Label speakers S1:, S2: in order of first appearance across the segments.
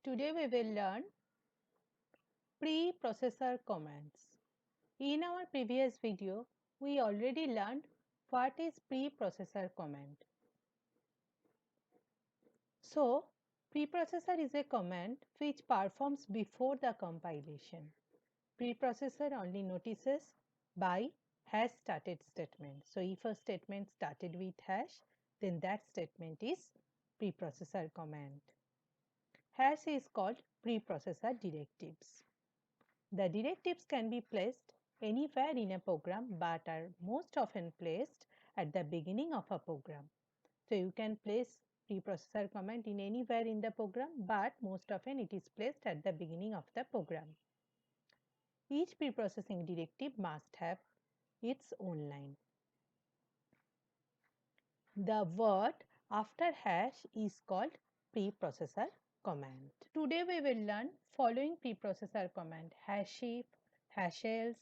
S1: Today we will learn preprocessor commands. In our previous video, we already learned what is preprocessor command. So, preprocessor is a command which performs before the compilation. Preprocessor only notices by hash started statement. So, if a statement started with hash, then that statement is preprocessor command. Hash is called preprocessor directives. The directives can be placed anywhere in a program but are most often placed at the beginning of a program. So you can place preprocessor command in anywhere in the program, but most often it is placed at the beginning of the program. Each preprocessing directive must have its own line. The word after hash is called preprocessor command. Today we will learn following preprocessor command: hashif, hashelse,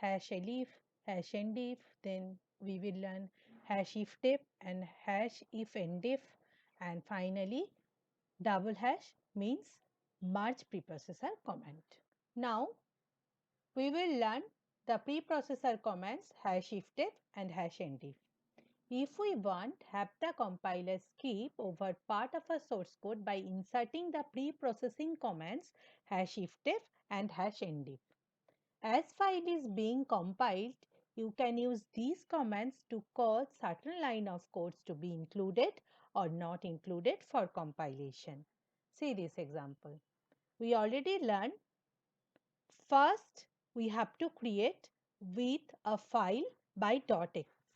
S1: hashelif, hashendif. Then we will learn hashifdef and hashifndef, and finally double hash means merge preprocessor command. Now we will learn the preprocessor commands hashifdef and hashendef. If we want, have the compiler skip over part of a source code by inserting the pre-processing commands hashifdef and hashendef. As file is being compiled, you can use these commands to cause certain line of codes to be included or not included for compilation. See this example. We already learned first we have to create with a file by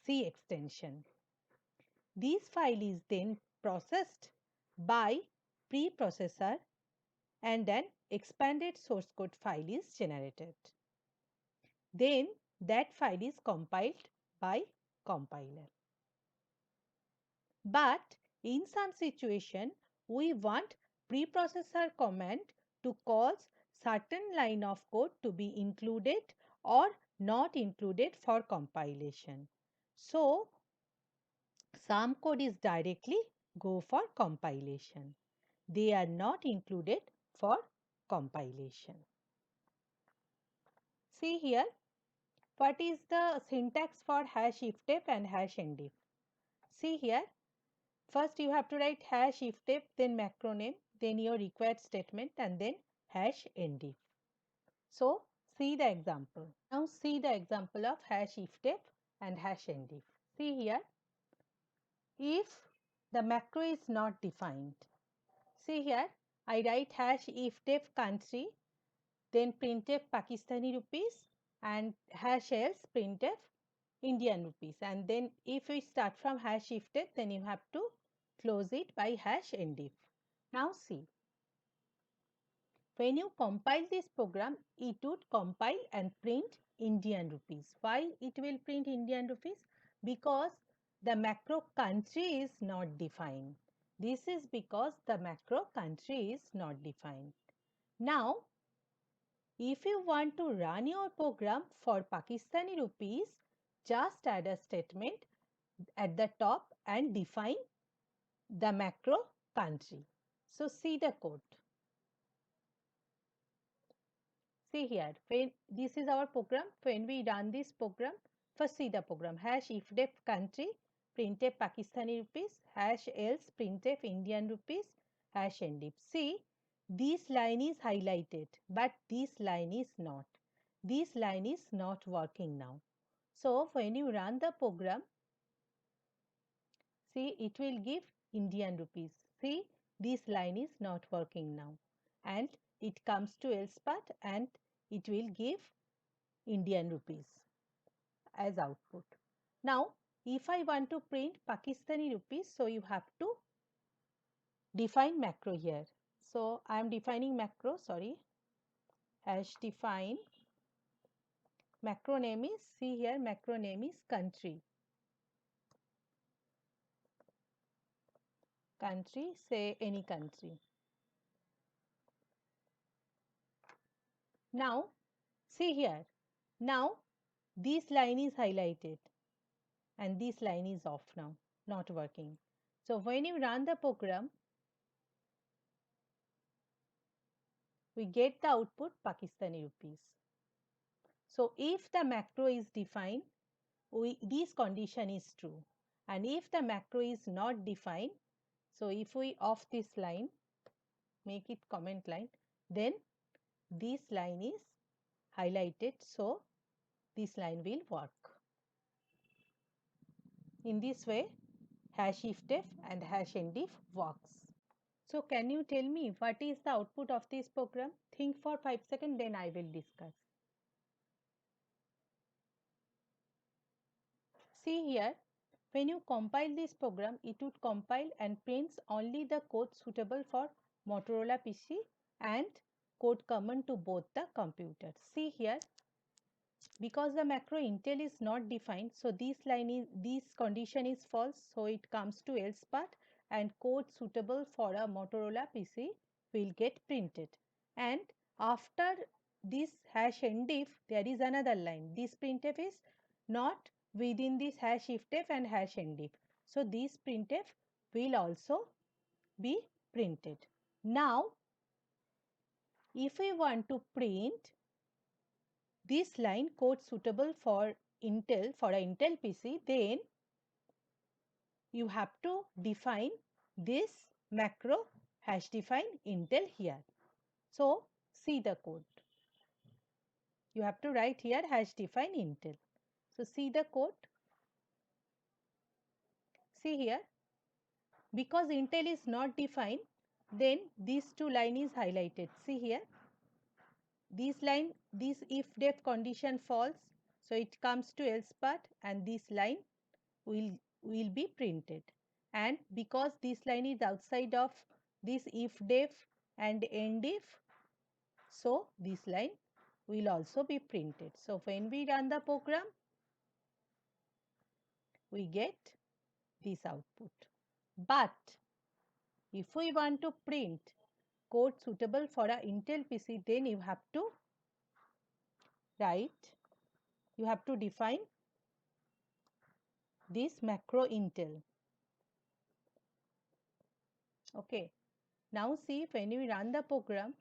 S1: .c extension. This file is then processed by preprocessor and an expanded source code file is generated. Then that file is compiled by compiler. But in some situation we want preprocessor command to cause certain line of code to be included or not included for compilation. So some code is directly go for compilation. They are not included for compilation. See here, what is the syntax for hashifdef and hashendef? See here, first you have to write hashifdef, then macro name, then your required statement, and then hashendef. So see the example. Now see the example of hashifdef and hashendef. See here, if the macro is not defined, see here, I write hashifdef country, then printf Pakistani rupees and hash else printf Indian rupees, and then if we start from hashifdef, then you have to close it by hashendef. Now see, when you compile this program, it would compile and print Indian rupees. Why it will print Indian rupees? Because the macro country is not defined. This is because the macro country is not defined. Now if you want to run your program for Pakistani rupees, just add a statement at the top and define the macro country. So see the code. See here, when this is our program, when we run this program, first see the program, hashifdef country, printf Pakistani rupees, hash else printf Indian rupees, hashendef. See, this line is highlighted, but this line is not. This line is not working now. So when you run the program, see it will give Indian rupees. See, this line is not working now, and it comes to else part and it will give Indian rupees as output. Now, if I want to print Pakistani rupees, so you have to define macro here. So I am defining macro, sorry, hash define. Macro name is, see here, macro name is country. Country, say any country. Now, see here, now this line is highlighted and this line is off now, not working. So when you run the program, we get the output Pakistani rupees. So if the macro is defined, this condition is true. And if the macro is not defined, so if we off this line, make it comment line, then this line is highlighted, so this line will work. In this way, hash ifdef and hash ndif works. So can you tell me what is the output of this program? Think for 5 seconds, then I will discuss. See here, when you compile this program, it would compile and prints only the code suitable for Motorola PC and code common to both the computers. See here, because the macro Intel is not defined, so this condition is false, so it comes to else part and code suitable for a Motorola PC will get printed. And after this hash ndif, there is another line. This printf is not within this hash ifdef and hash ndif. So this printf will also be printed. Now, if we want to print this line code suitable for Intel, for an Intel PC, then you have to define this macro hash define Intel here. So see the code. You have to write here hash define Intel. So see the code. See here, because Intel is not defined, then these two line is highlighted. See here, this line, this if def condition false, so it comes to else part and this line will be printed. And because this line is outside of this if def and end if, so this line will also be printed. So when we run the program, we get this output. But if we want to print code suitable for a Intel PC, then you have to write, you have to define this macro Intel. Okay. Now see, when we run the program,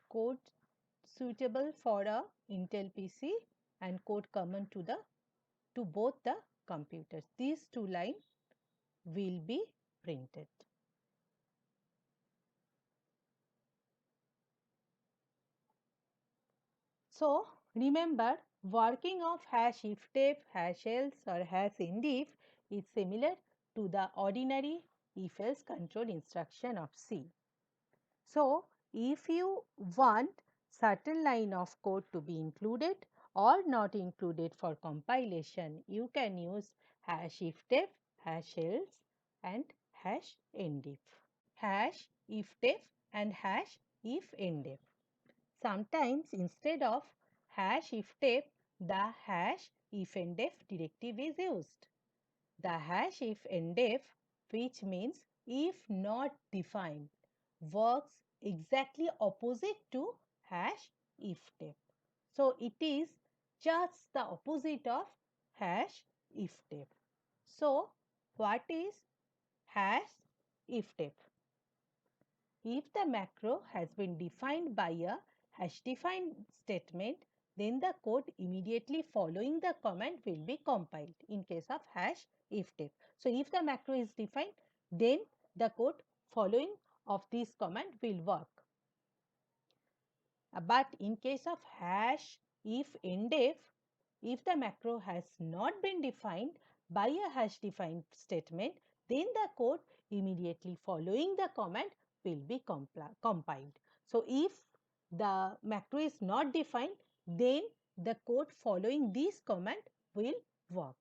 S1: code suitable for a Intel PC and code common to both the computers. These two lines will be printed. So remember, working of hash ifdef, hash else or hash ndif is similar to the ordinary if else control instruction of C. So if you want certain line of code to be included or not included for compilation, you can use hash ifdef, hash else and hash ndif. Hash ifdef and hash if ndef. Sometimes instead of hash ifdef, the hash if ndef directive is used. The hash if ndef, which means if not defined, works exactly opposite to hash ifdef. So it is just the opposite of hash ifdef. So what is hash ifdef? If the macro has been defined by a hash defined statement, then the code immediately following the command will be compiled in case of hash ifdef. So if the macro is defined, then the code following of this command will work. But in case of hash if ndef, if the macro has not been defined by a hash defined statement, then the code immediately following the command will be compiled. So if the macro is not defined, then the code following this command will work.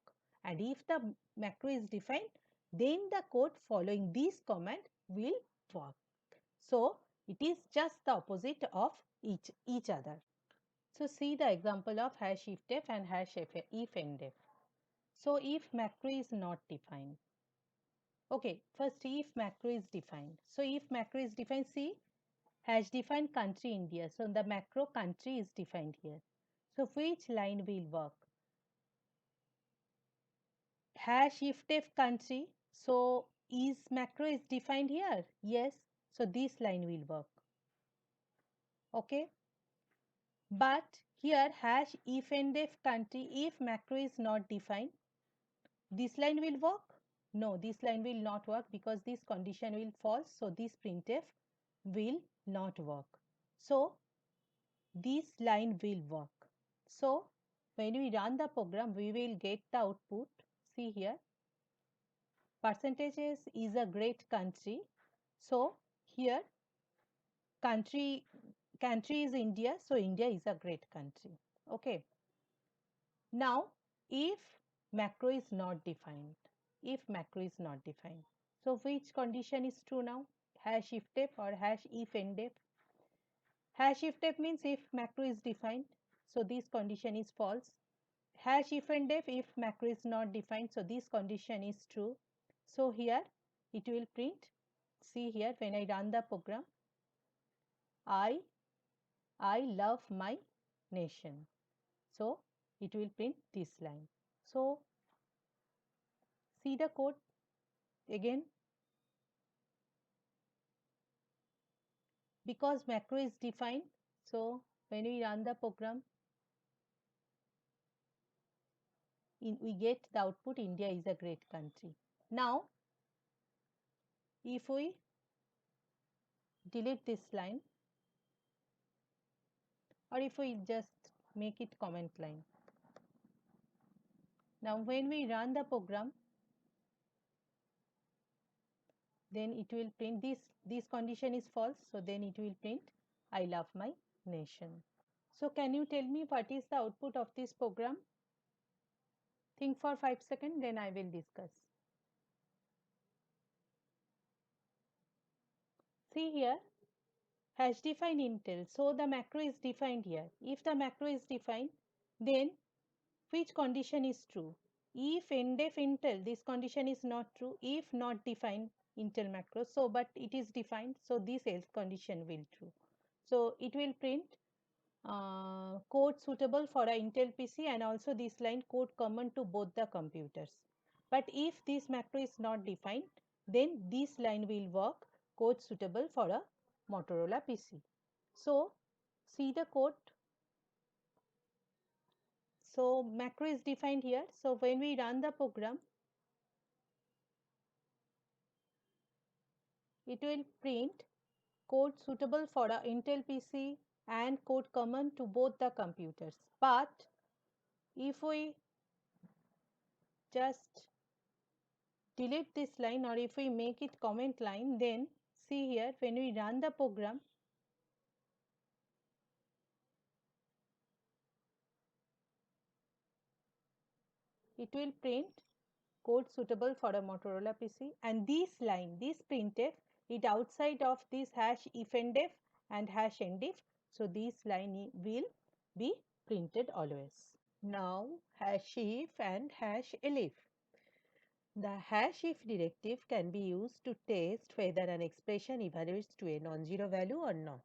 S1: And if the macro is defined, then the code following this command will work. So it is just the opposite of each other. So see the example of hash ifdef and hash if ndef. So if macro is not defined. Okay, first if macro is defined. So if macro is defined, see hash defined country India. So the macro country is defined here. So which line will work? Hash ifdef country. So is macro is defined here? Yes. So this line will work. Okay. But here hash if and if country, if macro is not defined, this line will work? No, this line will not work because this condition will false. So this printf will not work. So this line will work. So when we run the program, we will get the output. See here, percentages is a great country. So here country is India. So India is a great country. Okay. Now if macro is not defined, if macro is not defined, so which condition is true now? Hash if def or hash if and def? Hash if def means if macro is defined, so this condition is false. Hash if and def, if macro is not defined, so this condition is true. So here it will print, see here when I run the program, I love my nation. So it will print this line. So see the code again. Because macro is defined, so when we run the program, we get the output India is a great country. Now if we delete this line or if we just make it comment line, now when we run the program, then it will print this condition is false, so then it will print I love my nation. So can you tell me what is the output of this program? Think for 5 seconds, then I will discuss. See here, hash define intel. So the macro is defined here. If the macro is defined, then which condition is true? If endef intel, this condition is not true. If not defined intel macro, so but it is defined, so this else condition will true. So it will print code suitable for a Intel PC and also this line code common to both the computers. But if this macro is not defined, then this line will work code suitable for a Motorola PC. So see the code. So macro is defined here. So when we run the program, it will print code suitable for a Intel PC and code common to both the computers. But if we just delete this line or if we make it comment line, then see here when we run the program, it will print code suitable for a Motorola PC and this line, this printf, it outside of this hash if and def and hash endif, so this line will be printed always. Now hash if and hash elif. The hash if directive can be used to test whether an expression evaluates to a non-zero value or not.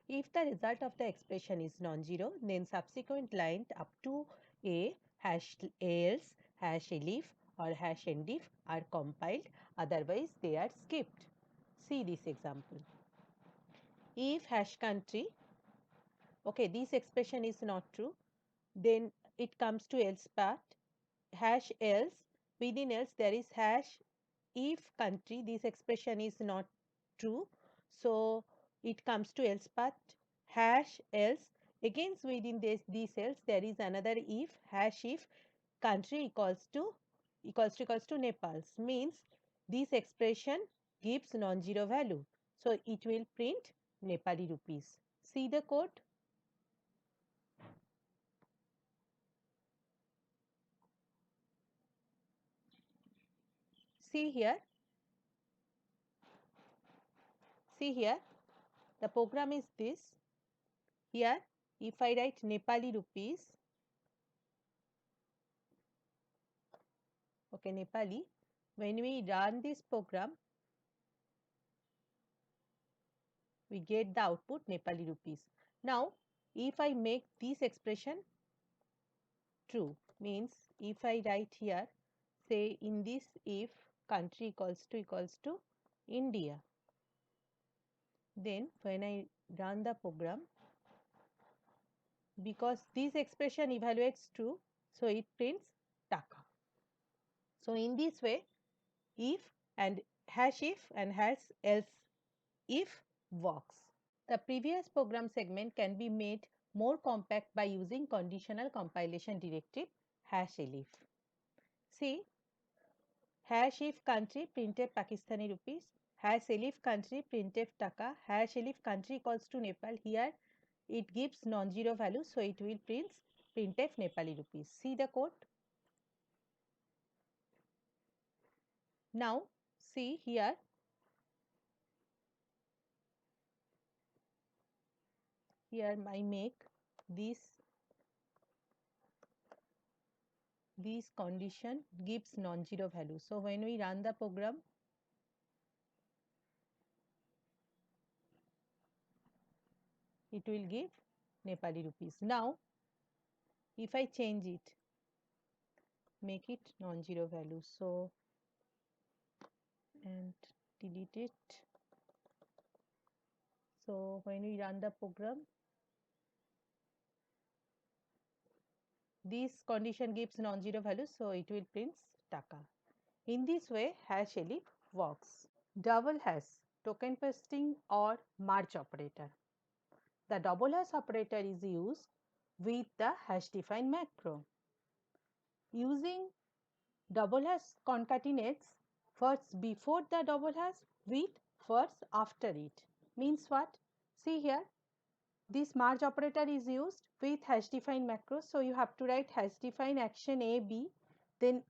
S1: If the result of the expression is non-zero, then subsequent line up to a hash else, hash elif or hash endif are compiled, otherwise they are skipped. See this example. If hash country, okay, this expression is not true, then it comes to else part, hash else, within else there is hash if country, this expression is not true, so it comes to else part, hash else, again within this else there is another if, hash if country equals to Nepal, means this expression gives non-zero value, so it will print Nepali rupees. See the code. See here, see here, the program is this. Here if I write Nepali rupees, okay, Nepali, when we run this program, we get the output Nepali rupees. Now if I make this expression true, means if I write here, say in this if country equals to India. Then when I run the program, because this expression evaluates true, so it prints Taka. So in this way, if and if and else if works. The previous program segment can be made more compact by using conditional compilation directive #elif. See, #if country printf Pakistani rupees, #elif country printf Taka, #elif country equals to Nepal. Here it gives non-zero value, so it will printf Nepali rupees. See the code. Now see here, I make this condition gives non-zero value. So when we run the program, it will give Nepali rupees. Now if I change it, make it non-zero value, so and delete it. So when we run the program, this condition gives non-zero value, so it will print Taka. In this way, #elif works. Double hash, token pasting or merge operator. The double hash operator is used with the hash define macro. Using double hash concatenates first before the double hash with first after it. Means what? See here, this merge operator is used with hash define macro. So you have to write hash define action A B, then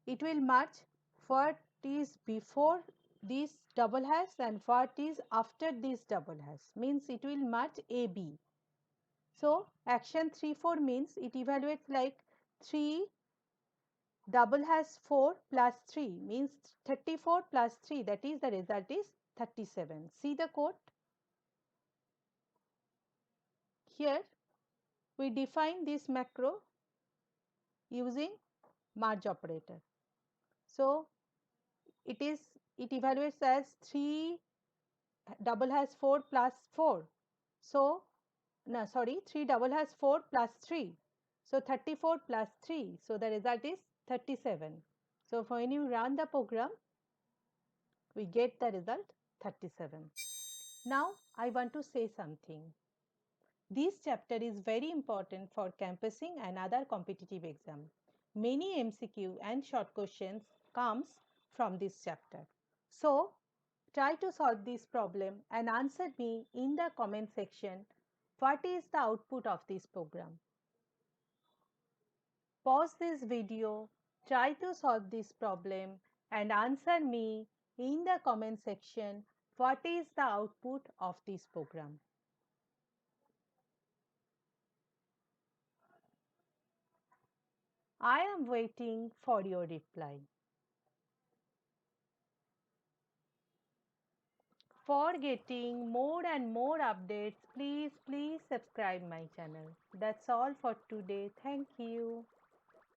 S1: it will merge what is before this double hash and what is after this double hash, means it will merge A B. So action 3 4 means it evaluates like 3 double hash 4 plus 3 means 34 plus 3, that is the result is 37. See the code. Here we define this macro using merge operator. So it evaluates as 3 double hash 4 plus 4. So no, sorry, 3 double hash 4 plus 3. So 34 plus 3. So the result is 37. So when you run the program, we get the result 37. Now I want to say something. This chapter is very important for campusing and other competitive exam. Many MCQ and short questions comes from this chapter. So try to solve this problem and answer me in the comment section what is the output of this program. Pause this video, try to solve this problem and answer me in the comment section what is the output of this program. I am waiting for your reply. For getting more and more updates, please subscribe my channel. That's all for today. Thank you.